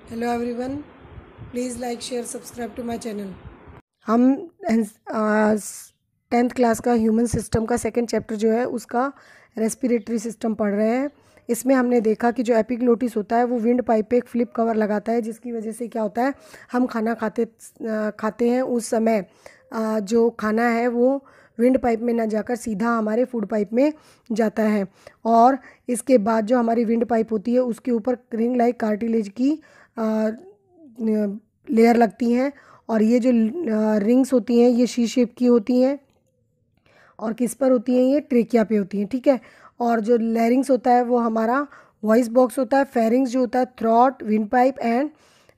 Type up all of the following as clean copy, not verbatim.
Hello everyone, please like share subscribe to my channel. हम 10th class का human system का second chapter जो है उसका रेस्पिरेटरी सिस्टम पढ़ रहे हैं। इसमें हमने देखा कि जो एपिग्लोटिस होता है वो विंड पाइप पे एक फ्लिप कवर लगाता है, जिसकी वजह से क्या होता है, हम खाना खाते हैं उस समय जो खाना है वो विंड पाइप में ना जाकर सीधा हमारे फूड पाइप में जाता है। और इसके बाद जो हमारी विंड पाइप होती है उसके ऊपर रिंग लाइक कार्टिलेज की लेयर लगती हैं, और ये जो रिंग्स होती हैं ये शी शेप की होती हैं। और किस पर होती हैं? ये ट्रेकिया पे होती हैं, ठीक है। और जो लैरिंग्स होता है वो हमारा वॉइस बॉक्स होता है। फेरिंग्स जो होता है थ्रॉट, विंड पाइप एंड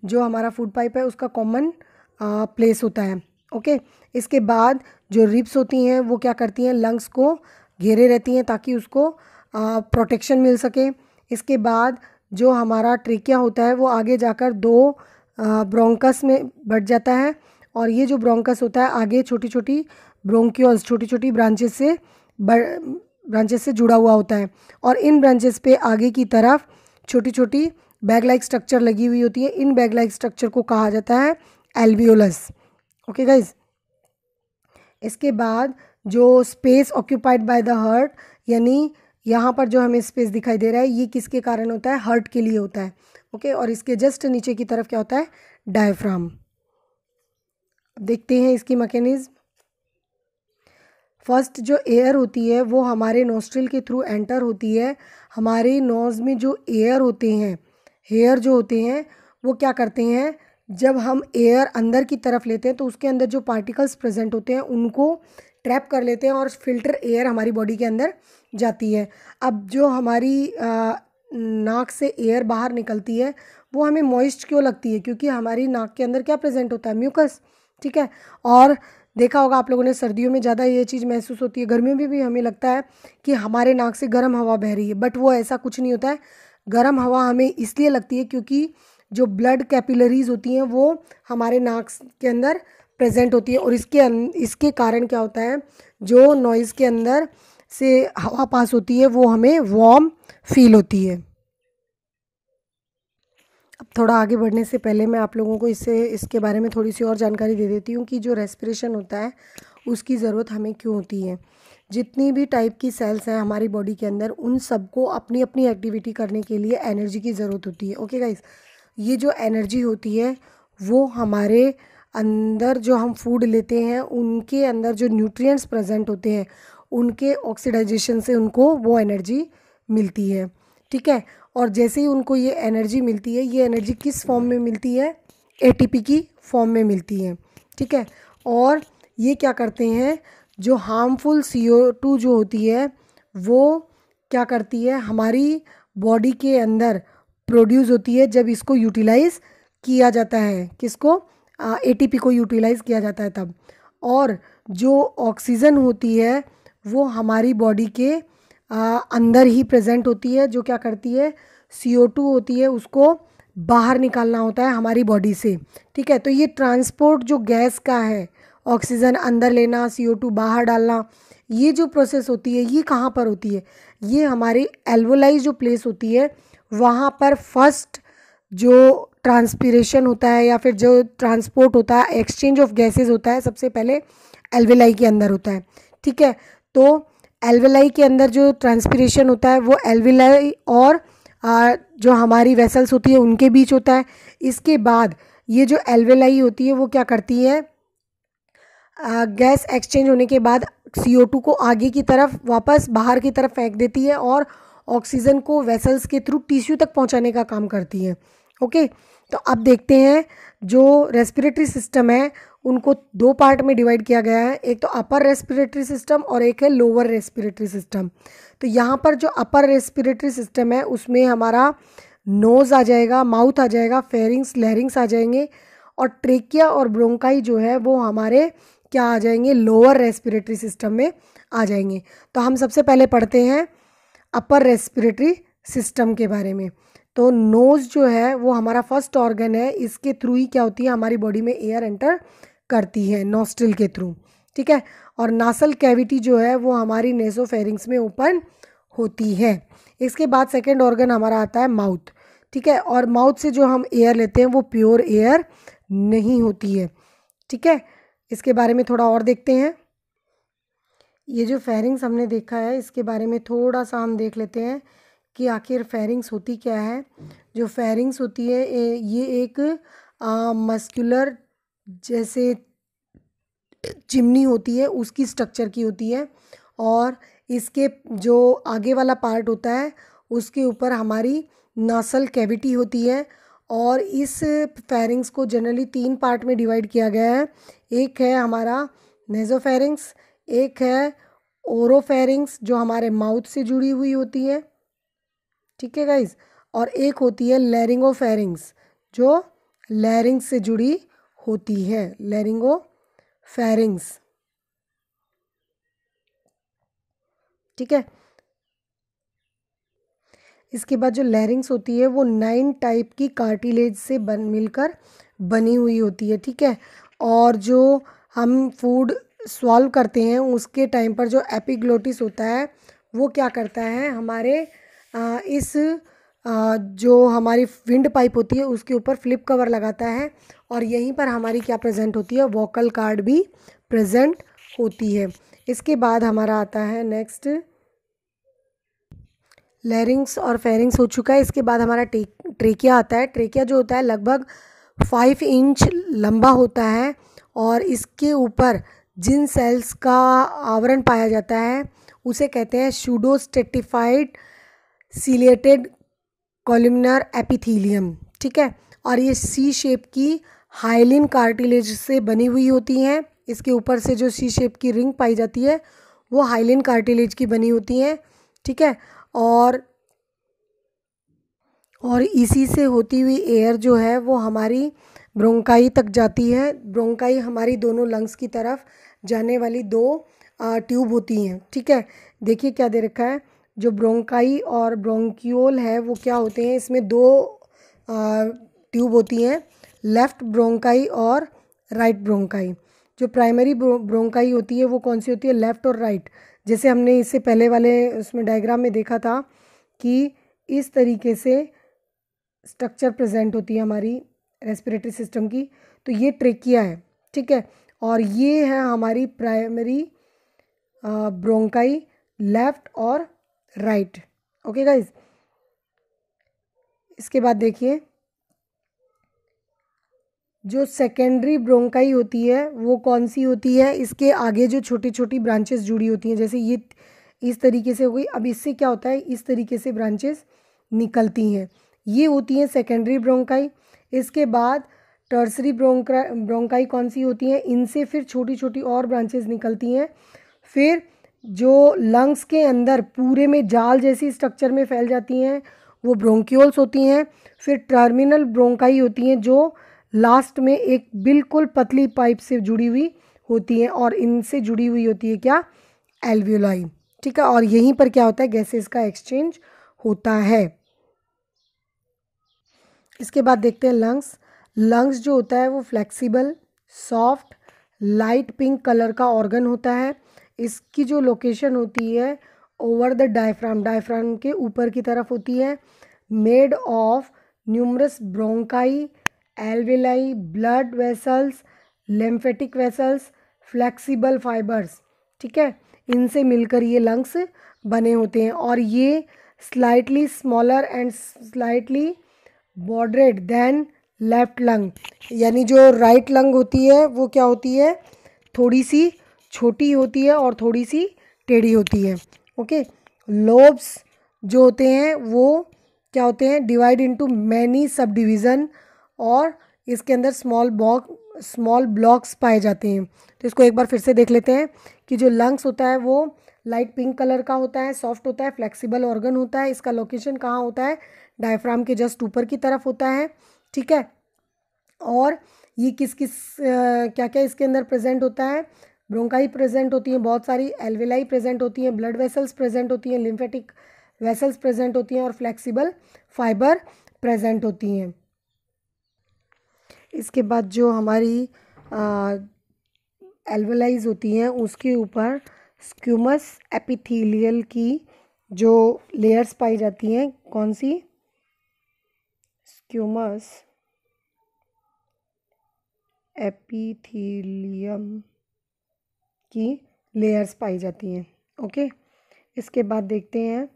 जो हमारा फूड पाइप है उसका कॉमन प्लेस होता है, ओके। इसके बाद जो रिब्स होती हैं वो क्या करती हैं, लंग्स को घेरे रहती हैं ताकि उसको प्रोटेक्शन मिल सके। इसके बाद जो हमारा ट्रेकिया होता है वो आगे जाकर दो ब्रोंकस में बढ़ जाता है, और ये जो ब्रोंकस होता है आगे छोटी छोटी ब्रोंक्यूल्स, छोटी छोटी ब्रांचेस से जुड़ा हुआ होता है। और इन ब्रांचेस पे आगे की तरफ छोटी छोटी बैग लाइक स्ट्रक्चर लगी हुई होती है। इन बैग लाइक स्ट्रक्चर को कहा जाता है एल्वियोलस, ओके गाइज। इसके बाद जो space occupied by the heart, यानी यहाँ पर जो हमें स्पेस दिखाई दे रहा है ये किसके कारण होता है? हार्ट के लिए होता है, ओके। और इसके जस्ट नीचे की तरफ क्या होता है? डायफ्राम। देखते हैं इसकी मैकेनिज्म। फर्स्ट जो एयर होती है वो हमारे नोस्ट्रिल के थ्रू एंटर होती है। हमारे नोज़ में जो एयर होते हैं, हेयर जो होते हैं, वो क्या करते हैं, जब हम एयर अंदर की तरफ लेते हैं तो उसके अंदर जो पार्टिकल्स प्रेजेंट होते हैं उनको ट्रैप कर लेते हैं और फिल्टर एयर हमारी बॉडी के अंदर जाती है। अब जो हमारी नाक से एयर बाहर निकलती है वो हमें मॉइस्ट क्यों लगती है? क्योंकि हमारी नाक के अंदर क्या प्रेजेंट होता है? म्यूकस, ठीक है। और देखा होगा आप लोगों ने, सर्दियों में ज़्यादा ये चीज़ महसूस होती है। गर्मियों में भी हमें लगता है कि हमारे नाक से गर्म हवा बह रही है, बट वो ऐसा कुछ नहीं होता है। गर्म हवा हमें इसलिए लगती है क्योंकि जो ब्लड कैपिलरीज होती हैं वो हमारे नाक के अंदर प्रेजेंट होती है, और इसके कारण क्या होता है, जो नॉइज़ के अंदर से हवा पास होती है वो हमें वार्म फील होती है। अब थोड़ा आगे बढ़ने से पहले मैं आप लोगों को इसके बारे में थोड़ी सी और जानकारी दे देती हूँ कि जो रेस्पिरेशन होता है उसकी ज़रूरत हमें क्यों होती है। जितनी भी टाइप की सेल्स हैं हमारी बॉडी के अंदर, उन सबको अपनी अपनी एक्टिविटी करने के लिए एनर्जी की ज़रूरत होती है, ओके गाइस। ये जो एनर्जी होती है वो हमारे अंदर जो हम फूड लेते हैं उनके अंदर जो न्यूट्रिएंट्स प्रेजेंट होते हैं उनके ऑक्सीडाइजेशन से उनको वो एनर्जी मिलती है, ठीक है। और जैसे ही उनको ये एनर्जी मिलती है, ये एनर्जी किस फॉर्म में मिलती है? एटीपी की फॉर्म में मिलती है, ठीक है। और ये क्या करते हैं, जो हार्मफुल CO2 जो होती है वो क्या करती है, हमारी बॉडी के अंदर प्रोड्यूस होती है जब इसको यूटिलाइज किया जाता है। किसको? एटीपी को यूटिलाइज किया जाता है तब। और जो ऑक्सीजन होती है वो हमारी बॉडी के अंदर ही प्रेजेंट होती है, जो क्या करती है, CO2 होती है उसको बाहर निकालना होता है हमारी बॉडी से, ठीक है। तो ये ट्रांसपोर्ट जो गैस का है, ऑक्सीजन अंदर लेना, CO2 बाहर डालना, ये जो प्रोसेस होती है ये कहाँ पर होती है? ये हमारी एल्वोलाई जो प्लेस होती है वहाँ पर फर्स्ट जो ट्रांसपिरेशन होता है या फिर जो ट्रांसपोर्ट होता है, एक्सचेंज ऑफ गैसेज होता है, सबसे पहले एल्वेलाई के अंदर होता है, ठीक है। तो एल्वेलाई के अंदर जो ट्रांसपिरेशन होता है वो एल्वेलाई और जो हमारी वेसल्स होती है उनके बीच होता है। इसके बाद ये जो एल्वेलाई होती है वो क्या करती है, गैस एक्सचेंज होने के बाद CO2 को आगे की तरफ वापस बाहर की तरफ फेंक देती है और ऑक्सीजन को वेसल्स के थ्रू टिश्यू तक पहुंचाने का काम करती है, ओके। तो अब देखते हैं जो रेस्पिरेटरी सिस्टम है उनको दो पार्ट में डिवाइड किया गया है, एक तो अपर रेस्पिरेटरी सिस्टम और एक है लोअर रेस्पिरेटरी सिस्टम। तो यहाँ पर जो अपर रेस्पिरेटरी सिस्टम है उसमें हमारा नोज़ आ जाएगा, माउथ आ जाएगा, फेरिंग्स, लैरिंग्स आ जाएंगे, और ट्रेकिया और ब्रोंकाई जो है वो हमारे क्या आ जाएंगे, लोअर रेस्पिरेटरी सिस्टम में आ जाएंगे। तो हम सबसे पहले पढ़ते हैं अपर रेस्पिरेटरी सिस्टम के बारे में। तो नोज़ जो है वो हमारा फर्स्ट ऑर्गन है, इसके थ्रू ही क्या होती है, हमारी बॉडी में एयर एंटर करती है नॉस्ट्रिल के थ्रू, ठीक है। और नासल कैविटी जो है वो हमारी नेसोफेरिंग्स में ओपन होती है। इसके बाद सेकेंड ऑर्गन हमारा आता है माउथ, ठीक है। और माउथ से जो हम एयर लेते हैं वो प्योर एयर नहीं होती है, ठीक है। इसके बारे में थोड़ा और देखते हैं। ये जो फेरिंग्स हमने देखा है इसके बारे में थोड़ा सा हम देख लेते हैं कि आखिर फेरिंग्स होती क्या है। जो फेरिंग्स होती है ये एक मस्कुलर जैसे चिमनी होती है उसकी स्ट्रक्चर की होती है, और इसके जो आगे वाला पार्ट होता है उसके ऊपर हमारी नासल कैविटी होती है। और इस फेरिंग्स को जनरली 3 पार्ट में डिवाइड किया गया है। एक है हमारा नेजोफेरिंग्स, एक है ओरोफेरिंग्स जो हमारे माउथ से जुड़ी हुई होती है, ठीक है गाइज, और एक होती है लैरिंगोफेरिंग्स जो लैरिंग्स से जुड़ी होती है, लैरिंगोफेरिंग्स, ठीक है। इसके बाद जो लैरिंग्स होती है वो 9 टाइप की कार्टिलेज से मिलकर बनी हुई होती है, ठीक है। और जो हम फूड सॉल्व करते हैं उसके टाइम पर जो एपिग्लोटिस होता है वो क्या करता है, हमारे इस जो हमारी विंड पाइप होती है उसके ऊपर फ्लिप कवर लगाता है, और यहीं पर हमारी क्या प्रेजेंट होती है, वोकल कार्ड भी प्रेजेंट होती है। इसके बाद हमारा आता है नेक्स्ट लैरिंग्स और फेरिंग्स हो चुका है। इसके बाद हमारा ट्रेकिया आता है। ट्रेकिया जो होता है लगभग 5 इंच लंबा होता है, और इसके ऊपर जिन सेल्स का आवरण पाया जाता है उसे कहते हैं सूडोस्टेटिफाइड सिलिएटेड कॉलमनर एपिथीलियम, ठीक है। और ये सी शेप की हाइलिन कार्टिलेज से बनी हुई होती हैं। इसके ऊपर से जो सी शेप की रिंग पाई जाती है वो हाइलिन कार्टिलेज की बनी होती है, ठीक है। और इसी से होती हुई एयर जो है वो हमारी ब्रोंकाई तक जाती है। ब्रोंकाई हमारी दोनों लंग्स की तरफ जाने वाली 2 ट्यूब होती हैं, ठीक है। देखिए क्या दे रखा है, जो ब्रोंकाई और ब्रोंक्यूल है वो क्या होते हैं, इसमें 2 ट्यूब होती हैं, लेफ्ट ब्रोंकाई और राइट ब्रोंकाई। जो प्राइमरी ब्रोंकाई होती है वो कौन सी होती है, लेफ्ट और राइट। जैसे हमने इससे पहले वाले उसमें डायग्राम में देखा था कि इस तरीके से स्ट्रक्चर प्रेजेंट होती है हमारी रेस्पिरेटरी सिस्टम की। तो ये ट्रेकिया है, ठीक है। और ये है हमारी प्राइमरी ब्रोंकाई, लेफ्ट और राइट, ओके गाइज। इसके बाद देखिए जो सेकेंडरी ब्रोंकाई होती है वो कौन सी होती है, इसके आगे जो छोटी छोटी ब्रांचेस जुड़ी होती हैं, जैसे ये इस तरीके से हो गई। अब इससे क्या होता है, इस तरीके से ब्रांचेस निकलती हैं, ये होती हैं सेकेंडरी ब्रोंकाई। इसके बाद टर्सरी ब्रोंकाई कौन सी होती हैं, इनसे फिर छोटी छोटी और ब्रांचेस निकलती हैं। फिर जो लंग्स के अंदर पूरे में जाल जैसी स्ट्रक्चर में फैल जाती हैं वो ब्रोंक्यूल्स होती हैं। फिर टर्मिनल ब्रोंकाई होती हैं जो लास्ट में एक बिल्कुल पतली पाइप से जुड़ी हुई होती है, और इनसे जुड़ी हुई होती है क्या, एल्वियोलाई, ठीक है। और यहीं पर क्या होता है, गैसेस का एक्सचेंज होता है। इसके बाद देखते हैं लंग्स। लंग्स जो होता है वो flexible, soft, light pink colour का ऑर्गन होता है। इसकी जो लोकेशन होती है ओवर द डायफ्राम, डायफ्राम के ऊपर की तरफ होती है। Made of numerous bronchi, alveoli, blood vessels, lymphatic vessels, flexible fibres, ठीक है। इनसे मिलकर ये लंग्स बने होते हैं, और ये slightly smaller and slightly bordered than left lung, यानी जो राइट लंग होती है वो क्या होती है, थोड़ी सी छोटी होती है और थोड़ी सी टेढ़ी होती है, ओके। लोब्स जो होते हैं वो क्या होते हैं, divide into many sub division, और इसके अंदर स्मॉल ब्लॉक्स पाए जाते हैं। तो इसको एक बार फिर से देख लेते हैं कि जो लंग्स होता है वो लाइट पिंक कलर का होता है, सॉफ्ट होता है, फ्लेक्सिबल ऑर्गन होता है। इसका लोकेशन कहाँ होता है, डायफ्राम के जस्ट ऊपर की तरफ होता है, ठीक है। और ये किस किस क्या क्या इसके अंदर प्रेजेंट होता है, ब्रोंकाई प्रेजेंट होती हैं बहुत सारी, एल्वेलाई प्रेजेंट होती हैं, ब्लड वेसल्स प्रेजेंट होती हैं, लिम्फेटिक वेसल्स प्रेजेंट होती हैं, और फ्लेक्सिबल फाइबर प्रेजेंट होती हैं। इसके बाद जो हमारी एल्वेलाइज होती हैं उसके ऊपर स्क्यूमस एपिथेलियल की जो लेयर्स पाई जाती हैं, कौन सी, स्क्यूमस एपिथेलियम की लेयर्स पाई जाती हैं। ओके, इसके बाद देखते हैं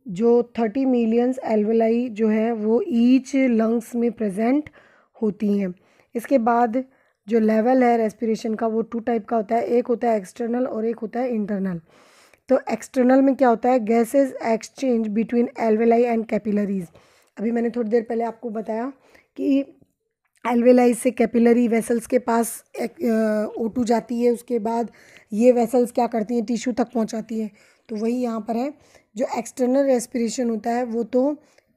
जो 30 मिलियंस एल्वेलाई जो है वो ईच लंग्स में प्रेजेंट होती हैं। इसके बाद जो लेवल है रेस्पिरेशन का वो 2 टाइप का होता है, एक होता है एक्सटर्नल और एक होता है इंटरनल। तो एक्सटर्नल में क्या होता है, gases exchange between alveoli and capillaries. अभी मैंने थोड़ी देर पहले आपको बताया कि एल्वेलाई से कैपिलरी वेसल्स के पास O2 जाती है, उसके बाद ये वेसल्स क्या करती हैं, टिश्यू तक पहुंचाती है। तो वही यहाँ पर है, जो एक्सटर्नल रेस्पिरेशन होता है वो तो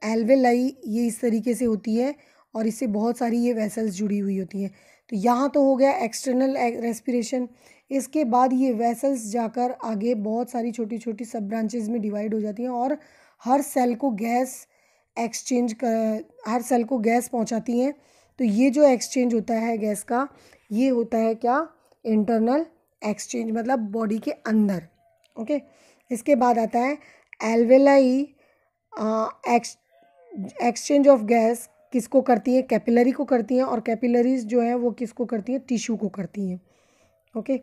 एल्वेलाई ये इस तरीके से होती है और इससे बहुत सारी ये वेसल्स जुड़ी हुई होती हैं। तो यहाँ तो हो गया एक्सटर्नल रेस्पिरेशन। इसके बाद ये वेसल्स जाकर आगे बहुत सारी छोटी छोटी सब ब्रांचेज में डिवाइड हो जाती हैं और हर सेल को गैस हर सेल को गैस पहुँचाती हैं। तो ये जो एक्सचेंज होता है गैस का, ये होता है क्या, इंटरनल एक्सचेंज, मतलब बॉडी के अंदर। ओके, इसके बाद आता है एल्वेलाई एक्सचेंज ऑफ गैस किसको करती है, कैपिलरी को करती हैं, और कैपिलरीज जो है वो किसको करती हैं, टिश्यू को करती हैं। ओके,